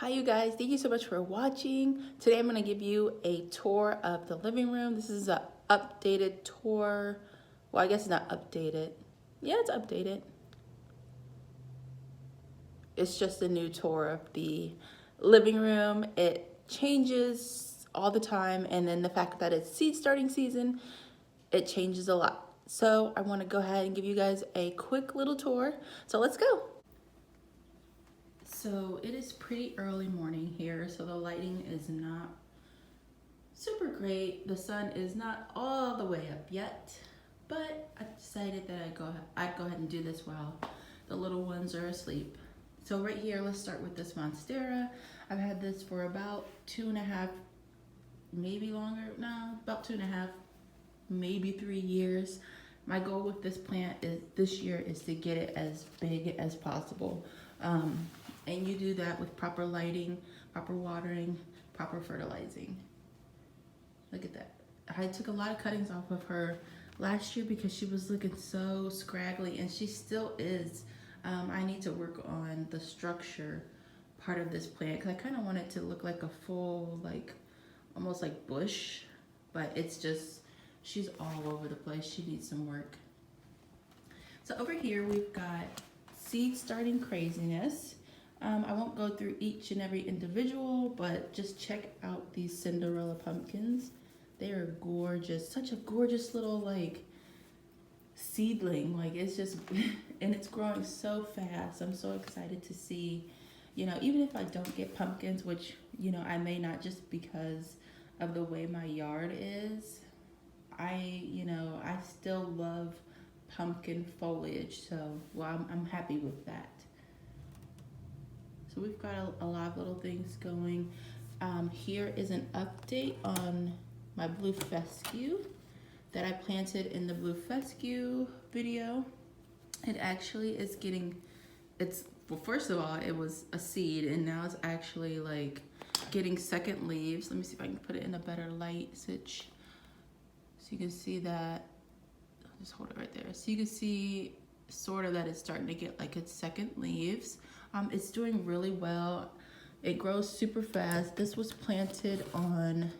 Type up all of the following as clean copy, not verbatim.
Hi you guys, thank you so much for watching. Today I'm going to give you a tour of the living room. This is a updated tour. Well, I guess it's not updated. Yeah, it's updated. It's just a new tour of the living room. It changes all the time, and then the fact that it's seed starting season, it changes a lot. So I want to go ahead and give you guys a quick little tour. So let's go. So it is pretty early morning here, so the lighting is not super great. The sun is not all the way up yet, but I decided that I'd go ahead and do this while the little ones are asleep. So right here, let's start with this Monstera. I've had this for about 2.5, maybe longer now, about 2.5, maybe 3 years. My goal with this plant this year is to get it as big as possible. And you do that with proper lighting, proper watering, proper fertilizing. Look at that. I took a lot of cuttings off of her last year because she was looking so scraggly, and she still is. I need to work on the structure part of this plant because I kind of want it to look like a full, like, almost like bush, but it's just, she's all over the place. She needs some work. So over here we've got seed starting craziness. I won't go through each and every individual, but just check out these Cinderella pumpkins. They are gorgeous. Such a gorgeous little, like, seedling. Like, it's just, and it's growing so fast. I'm so excited to see, you know, even if I don't get pumpkins, which, you know, I may not, just because of the way my yard is. You know, I still love pumpkin foliage. So, well, I'm happy with that. So we've got a lot of little things going. Here is an update on my blue fescue that I planted in the blue fescue video. It actually is getting, well, first of all, it was a seed, and now it's actually like getting second leaves. Let me see if I can put it in a better light switch. So you can see that, I'll just hold it right there. So you can see sort of that it's starting to get like its second leaves. It's doing really well. It grows super fast. This was planted on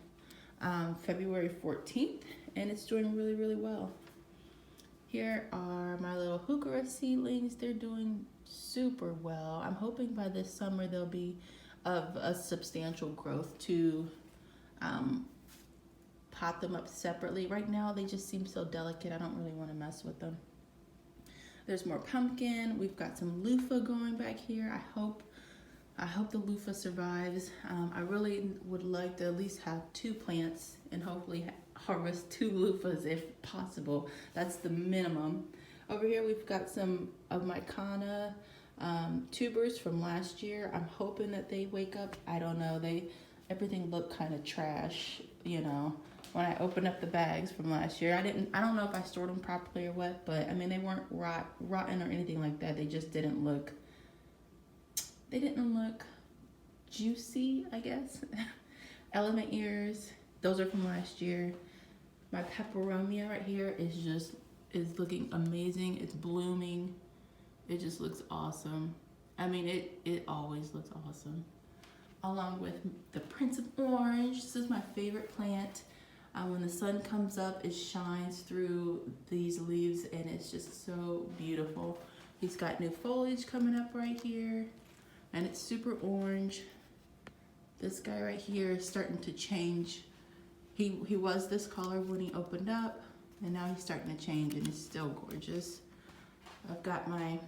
February 14th, and it's doing really, really well. Here are my little heuchera seedlings. They're doing super well. I'm hoping by this summer they'll be of a substantial growth to pot them up separately. Right now they just seem so delicate. I don't really want to mess with them. There's more pumpkin. We've got some loofah going back here. I hope the loofah survives. I really would like to at least have 2 plants and hopefully harvest 2 loofahs if possible. That's the minimum. Over here we've got some of my Kana tubers from last year. I'm hoping that they wake up. I don't know. Everything looked kind of trash, you know, when I opened up the bags from last year. I don't know if I stored them properly or what, but I mean, they weren't rotten or anything like that. They just didn't look juicy, I guess. Element ears, those are from last year. My peperomia right here is looking amazing. It's blooming. It just looks awesome. I mean, it always looks awesome. Along with the Prince of Orange. This is my favorite plant. When the sun comes up, it shines through these leaves, and it's just so beautiful. He's got new foliage coming up right here, and it's super orange. This guy right here is starting to change. He was this color when he opened up, and now he's starting to change, and it's still gorgeous. I've got my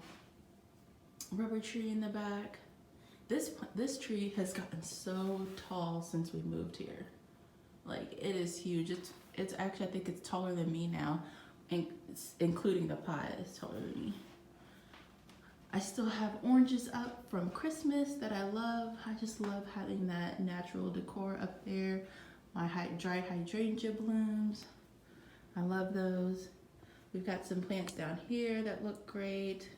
rubber tree in the back. This tree has gotten so tall since we moved here. Like, it is huge. It's actually, I think it's taller than me now, including the pot. It's taller than me. I still have oranges up from Christmas that I love. I just love having that natural decor up there. My dried hydrangea blooms. I love those. We've got some plants down here that look great.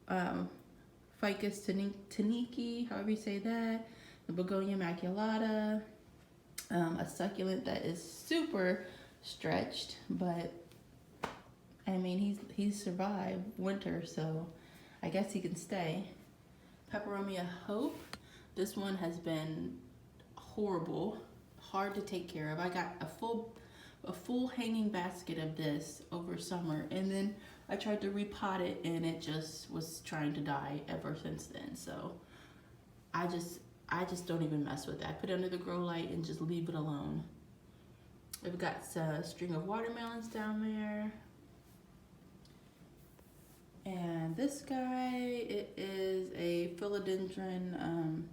Ficus taniki, however you say that. The Begonia maculata. A succulent that is super stretched, but I mean, he's survived winter, so I guess he can stay. Peperomia Hope. This one has been horrible, hard to take care of. I got a full hanging basket of this over summer, and then I tried to repot it and it just was trying to die ever since then. So I just don't even mess with it. I put it under the grow light and just leave it alone. I've got a string of watermelons down there. And this guy, it is a philodendron,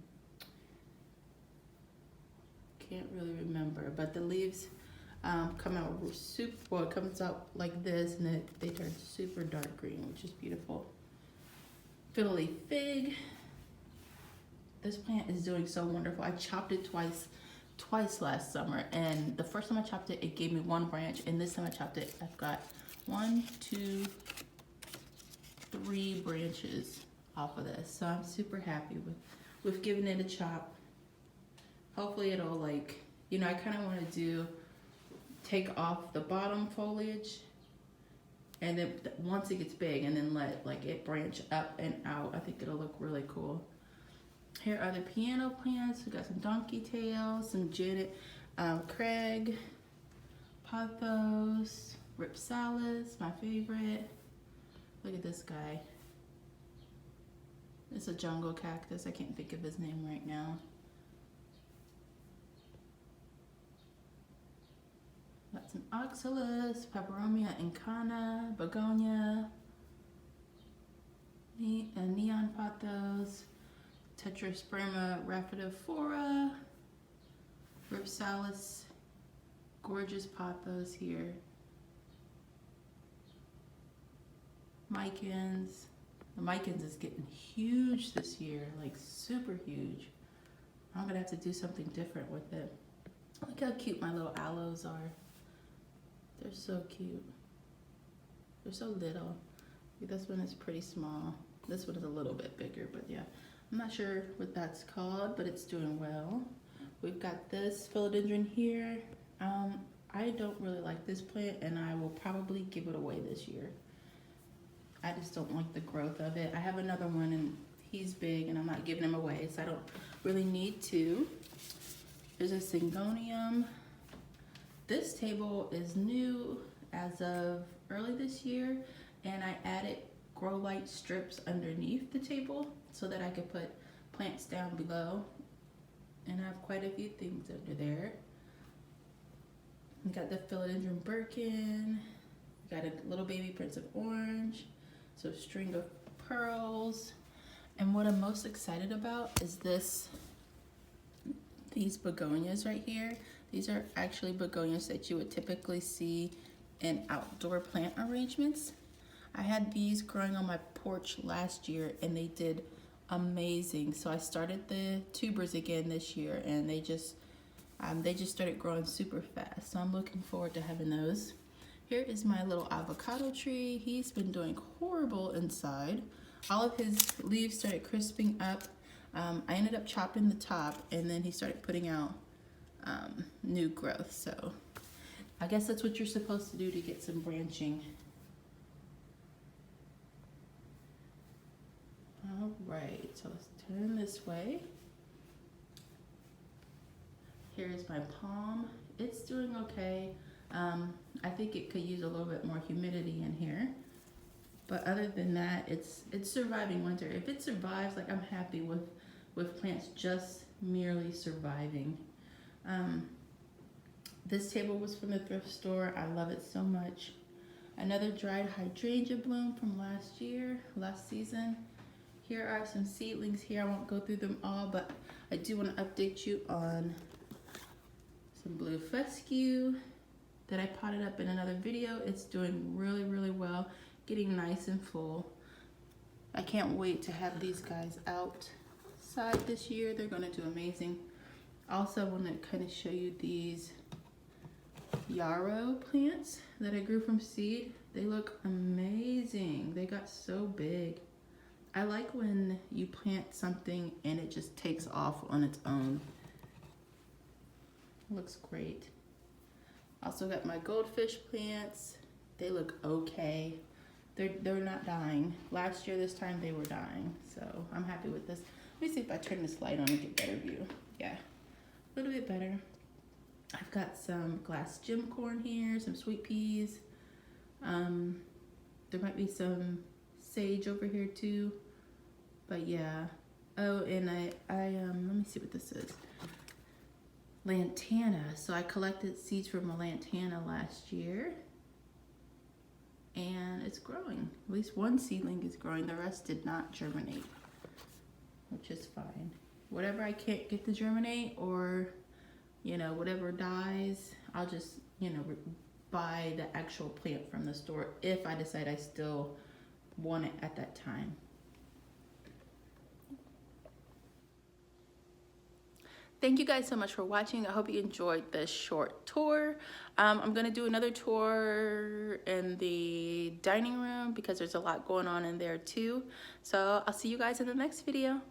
can't really remember, but the leaves come out super, well, it comes out like this, and then they turn super dark green, which is beautiful. Fiddle leaf fig. This plant is doing so wonderful. I chopped it twice last summer, and the first time I chopped it, it gave me one branch, and this time I chopped it, I've got 1, 2, 3 branches off of this. So I'm super happy with giving it a chop. Hopefully it'll, like, you know, I kind of want to take off the bottom foliage, and then once it gets big, and then let like it branch up and out. I think it'll look really cool. Here are the piano plants. We got some donkey tails, some Janet Craig, pothos, ripsalis, my favorite. Look at this guy. It's a jungle cactus. I can't think of his name right now. Got some oxalis, peperomia incana, begonia, neon pothos, tetrasperma rhaphidophora, ripsalis, gorgeous pothos here. Micans. The micans is getting huge this year, like super huge. I'm gonna have to do something different with it. Look how cute my little aloes are. They're so cute. They're so little. This one is pretty small. This one is a little bit bigger, but yeah. I'm not sure what that's called, but it's doing well. We've got this philodendron here. I don't really like this plant, and I will probably give it away this year. I just don't like the growth of it. I have another one, and he's big, and I'm not giving him away, so I don't really need to. There's a syngonium. This table is new as of early this year, and I added grow light strips underneath the table so that I could put plants down below, and I have quite a few things under there. We got the philodendron Birkin, we got a little baby Prince of Orange, so string of pearls, and what I'm most excited about is these begonias right here. These are actually begonias that you would typically see in outdoor plant arrangements. I had these growing on my porch last year, and they did amazing. So I started the tubers again this year, and they just started growing super fast. So I'm looking forward to having those. Here is my little avocado tree. He's been doing horrible inside. All of his leaves started crisping up. I ended up chopping the top, and then he started putting out new growth. So I guess that's what you're supposed to do to get some branching. All right, so let's turn this way. Here's my palm. It's doing okay. I think it could use a little bit more humidity in here, but other than that, it's surviving winter. If it survives, like, I'm happy with plants just merely surviving. This table was from the thrift store. I love it so much. Another dried hydrangea bloom from last season. Here are some seedlings here. I won't go through them all, but I do want to update you on some blue fescue that I potted up in another video. It's doing really, really well, getting nice and full. I can't wait to have these guys outside this year. They're going to do amazing. Also, I want to kind of show you these yarrow plants that I grew from seed. They look amazing. They got so big. I like when you plant something and it just takes off on its own. Looks great. Also got my goldfish plants. They look okay. They're not dying. Last year this time they were dying, so I'm happy with this. me see if I turn this light on and get better view. Yeah, a little bit better. I've got some glass gem corn here, some sweet peas. There might be some sage over here too, but yeah. Oh, and I let me see what this is. Lantana. So I collected seeds from a lantana last year, and it's growing. At least one seedling is growing. The rest did not germinate, which is fine. Whatever I can't get to germinate, or you know, whatever dies, I'll just, you know, buy the actual plant from the store if I decide I still want it at that time. Thank you guys so much for watching. I hope you enjoyed this short tour. I'm gonna do another tour in the dining room because there's a lot going on in there too. So I'll see you guys in the next video.